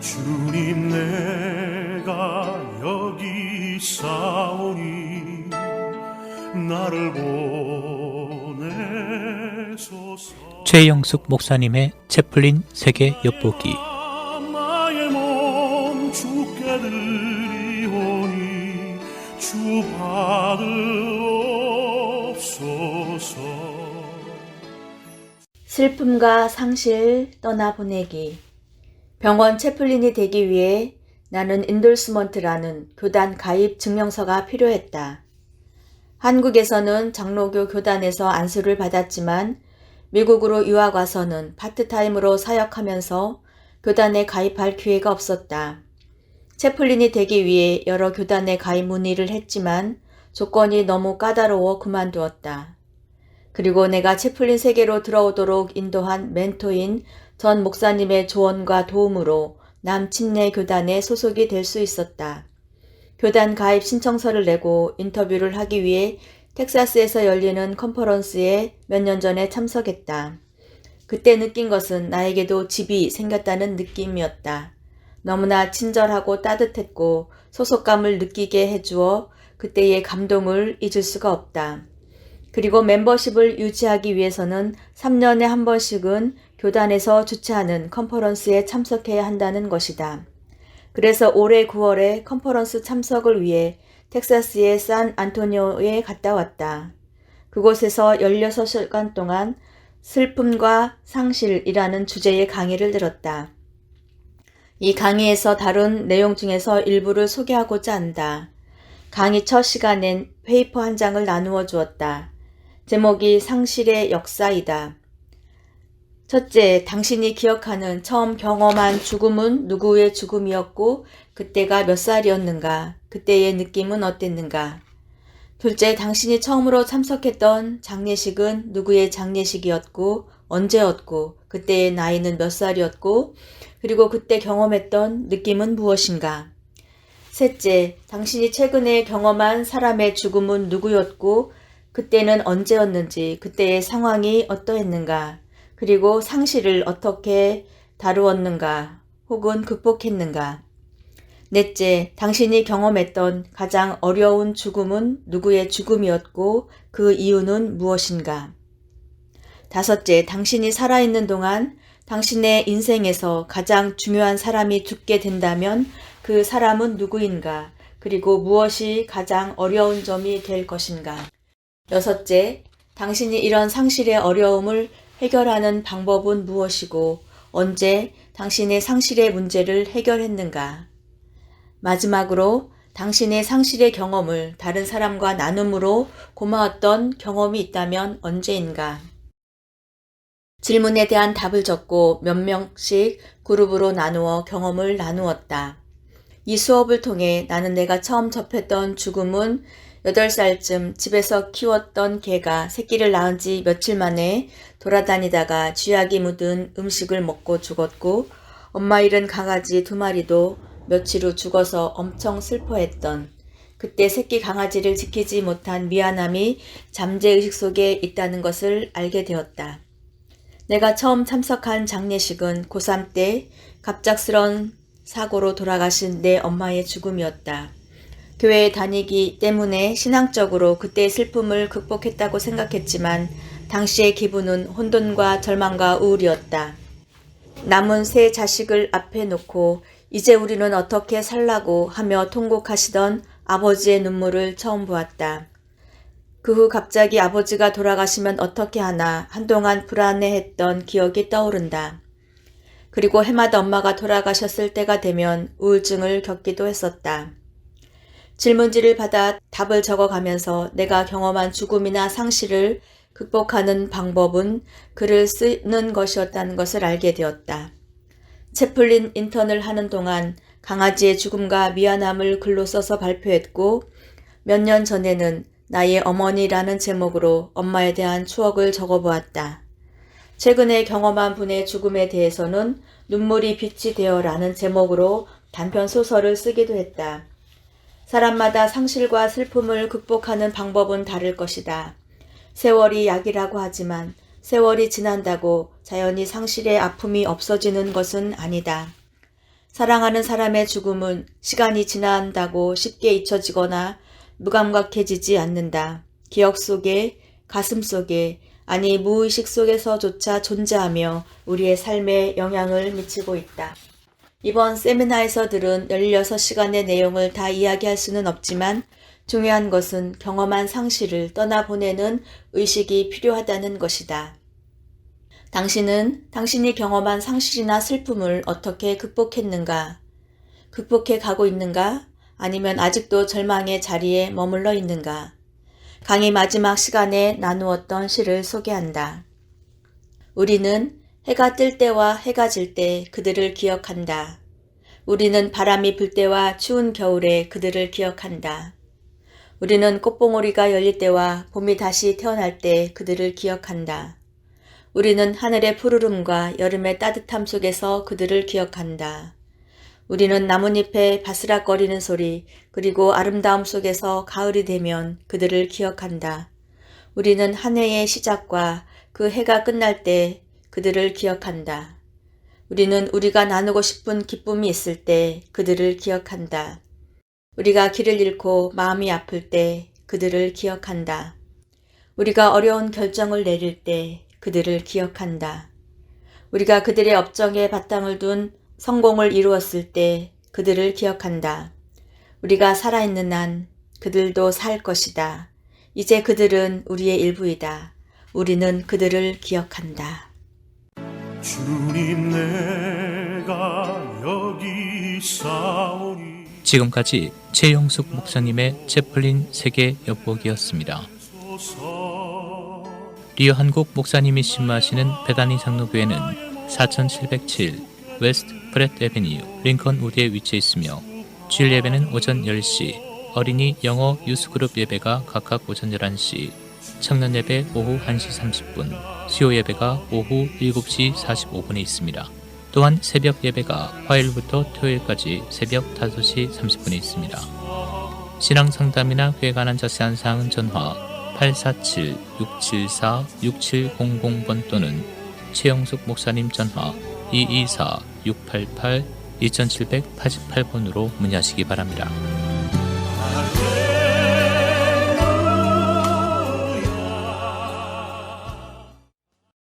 주님 내가 여기 있사오니 나를 보내소서. 최영숙 목사님의 채플린 세계 엿보기. 나의 몸 주께 드리오니 주 받으옵소서. 슬픔과 상실 떠나보내기. 병원 채플린이 되기 위해 나는 인돌스먼트라는 교단 가입 증명서가 필요했다. 한국에서는 장로교 교단에서 안수를 받았지만 미국으로 유학 와서는 파트타임으로 사역하면서 교단에 가입할 기회가 없었다. 채플린이 되기 위해 여러 교단에 가입 문의를 했지만 조건이 너무 까다로워 그만두었다. 그리고 내가 채플린 세계로 들어오도록 인도한 멘토인 전 목사님의 조언과 도움으로 남침내 교단에 소속이 될 수 있었다. 교단 가입 신청서를 내고 인터뷰를 하기 위해 텍사스에서 열리는 컨퍼런스에 몇 년 전에 참석했다. 그때 느낀 것은 나에게도 집이 생겼다는 느낌이었다. 너무나 친절하고 따뜻했고 소속감을 느끼게 해주어 그때의 감동을 잊을 수가 없다. 그리고 멤버십을 유지하기 위해서는 3년에 한 번씩은 교단에서 주최하는 컨퍼런스에 참석해야 한다는 것이다. 그래서 올해 9월에 컨퍼런스 참석을 위해 텍사스의 산 안토니오에 갔다 왔다. 그곳에서 16시간 동안 슬픔과 상실이라는 주제의 강의를 들었다. 이 강의에서 다룬 내용 중에서 일부를 소개하고자 한다. 강의 첫 시간엔 페이퍼 한 장을 나누어 주었다. 제목이 상실의 역사이다. 첫째, 당신이 기억하는 처음 경험한 죽음은 누구의 죽음이었고 그때가 몇 살이었는가? 그때의 느낌은 어땠는가? 둘째, 당신이 처음으로 참석했던 장례식은 누구의 장례식이었고 언제였고 그때의 나이는 몇 살이었고 그리고 그때 경험했던 느낌은 무엇인가? 셋째, 당신이 최근에 경험한 사람의 죽음은 누구였고 그때는 언제였는지 그때의 상황이 어떠했는가? 그리고 상실을 어떻게 다루었는가 혹은 극복했는가? 넷째, 당신이 경험했던 가장 어려운 죽음은 누구의 죽음이었고 그 이유는 무엇인가? 다섯째, 당신이 살아있는 동안 당신의 인생에서 가장 중요한 사람이 죽게 된다면 그 사람은 누구인가? 그리고 무엇이 가장 어려운 점이 될 것인가? 여섯째, 당신이 이런 상실의 어려움을 해결하는 방법은 무엇이고 언제 당신의 상실의 문제를 해결했는가? 마지막으로 당신의 상실의 경험을 다른 사람과 나눔으로 고마웠던 경험이 있다면 언제인가? 질문에 대한 답을 적고 몇 명씩 그룹으로 나누어 경험을 나누었다. 이 수업을 통해 나는 내가 처음 접했던 죽음은 8살쯤 집에서 키웠던 개가 새끼를 낳은 지 며칠 만에 돌아다니다가 쥐약이 묻은 음식을 먹고 죽었고 엄마 잃은 강아지 2마리도 며칠 후 죽어서 엄청 슬퍼했던 그때 새끼 강아지를 지키지 못한 미안함이 잠재의식 속에 있다는 것을 알게 되었다. 내가 처음 참석한 장례식은 고3 때 갑작스런 사고로 돌아가신 내 엄마의 죽음이었다. 교회에 다니기 때문에 신앙적으로 그때의 슬픔을 극복했다고 생각했지만 당시의 기분은 혼돈과 절망과 우울이었다. 남은 3 자식을 앞에 놓고 이제 우리는 어떻게 살라고 하며 통곡하시던 아버지의 눈물을 처음 보았다. 그 후 갑자기 아버지가 돌아가시면 어떻게 하나 한동안 불안해했던 기억이 떠오른다. 그리고 해마다 엄마가 돌아가셨을 때가 되면 우울증을 겪기도 했었다. 질문지를 받아 답을 적어가면서 내가 경험한 죽음이나 상실을 극복하는 방법은 글을 쓰는 것이었다는 것을 알게 되었다. 채플린 인턴을 하는 동안 강아지의 죽음과 미안함을 글로 써서 발표했고 몇 년 전에는 나의 어머니라는 제목으로 엄마에 대한 추억을 적어보았다. 최근에 경험한 분의 죽음에 대해서는 눈물이 빛이 되어라는 제목으로 단편 소설을 쓰기도 했다. 사람마다 상실과 슬픔을 극복하는 방법은 다를 것이다. 세월이 약이라고 하지만 세월이 지난다고 자연히 상실의 아픔이 없어지는 것은 아니다. 사랑하는 사람의 죽음은 시간이 지난다고 쉽게 잊혀지거나 무감각해지지 않는다. 기억 속에, 가슴 속에, 아니 무의식 속에서조차 존재하며 우리의 삶에 영향을 미치고 있다. 이번 세미나에서 들은 16시간의 내용을 다 이야기할 수는 없지만 중요한 것은 경험한 상실을 떠나보내는 의식이 필요하다는 것이다. 당신은 당신이 경험한 상실이나 슬픔을 어떻게 극복했는가? 극복해 가고 있는가? 아니면 아직도 절망의 자리에 머물러 있는가? 강의 마지막 시간에 나누었던 시를 소개한다. 우리는 해가 뜰 때와 해가 질 때 그들을 기억한다. 우리는 바람이 불 때와 추운 겨울에 그들을 기억한다. 우리는 꽃봉오리가 열릴 때와 봄이 다시 태어날 때 그들을 기억한다. 우리는 하늘의 푸르름과 여름의 따뜻함 속에서 그들을 기억한다. 우리는 나뭇잎의 바스락거리는 소리 그리고 아름다움 속에서 가을이 되면 그들을 기억한다. 우리는 한 해의 시작과 그 해가 끝날 때 그들을 기억한다. 우리는 우리가 나누고 싶은 기쁨이 있을 때 그들을 기억한다. 우리가 길을 잃고 마음이 아플 때 그들을 기억한다. 우리가 어려운 결정을 내릴 때 그들을 기억한다. 우리가 그들의 업적에 바탕을 둔 성공을 이루었을 때 그들을 기억한다. 우리가 살아있는 한 그들도 살 것이다. 이제 그들은 우리의 일부이다. 우리는 그들을 기억한다. 주님 내가 여기 있사오니 지금까지 최영숙 목사님의 채플린 세계 엿보기였습니다. 리어 한국 목사님이 신마하시는 베다니 장로교회는 4707 웨스트 프렛 애비뉴 링컨 우드에 위치해 있으며 주일 예배는 오전 10시, 어린이 영어 유스그룹 예배가 각각 오전 11시, 청년 예배 오후 1시 30분, 수요 예배가 오후 7시 45분에 있습니다. 또한 새벽 예배가 화요일부터 토요일까지 새벽 5시 30분에 있습니다. 신앙 상담이나 그에 관한 자세한 사항은 전화 847-674-6700번 또는 최영숙 목사님 전화 224-688-2788번으로 문의하시기 바랍니다.